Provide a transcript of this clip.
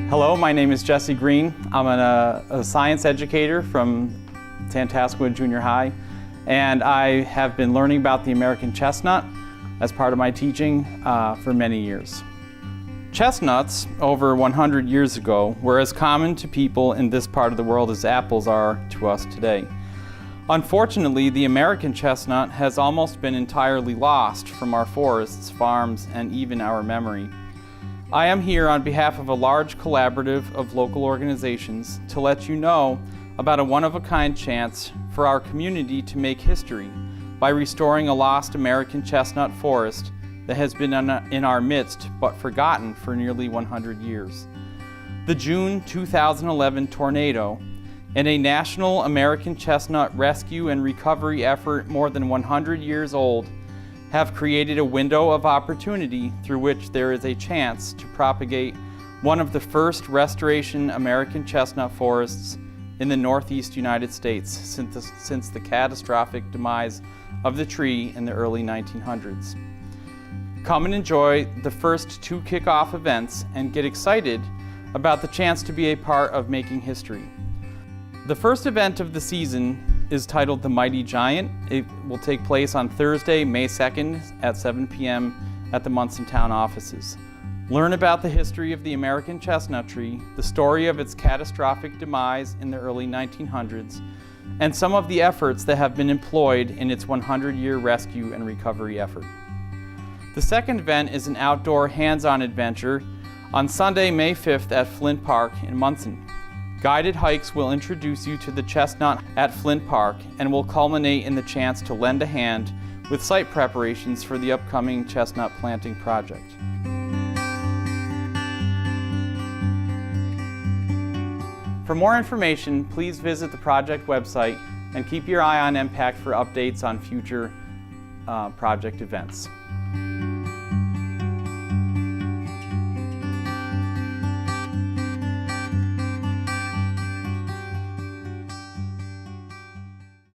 Hello, my name is Jesse Green. I'm a science educator from Tantascwa Junior High, and I have been learning about the American chestnut as part of my teaching for many years. Chestnuts, over 100 years ago, were as common to people in this part of the world as apples are to us today. Unfortunately, the American chestnut has almost been entirely lost from our forests, farms, and even our memory. I am here on behalf of a large collaborative of local organizations to let you know about a one-of-a-kind chance for our community to make history by restoring a lost American chestnut forest that has been in our midst but forgotten for nearly 100 years. The June 2011 tornado and a national American chestnut rescue and recovery effort more than 100 years old have created a window of opportunity through which there is a chance to propagate one of the first restoration American chestnut forests in the Northeast United States since the catastrophic demise of the tree in the early 1900s. Come and enjoy the first two kickoff events and get excited about the chance to be a part of making history. The first event of the season is titled The Mighty Giant. It will take place on Thursday, May 2nd at 7 p.m. at the Munson Town offices. Learn about the history of the American chestnut tree, the story of its catastrophic demise in the early 1900s, and some of the efforts that have been employed in its 100-year rescue and recovery effort. The second event is an outdoor hands-on adventure on Sunday, May 5th at Flint Park in Munson. Guided hikes will introduce you to the chestnut at Flint Park and will culminate in the chance to lend a hand with site preparations for the upcoming chestnut planting project. For more information, please visit the project website and keep your eye on M-PACT for updates on future project events.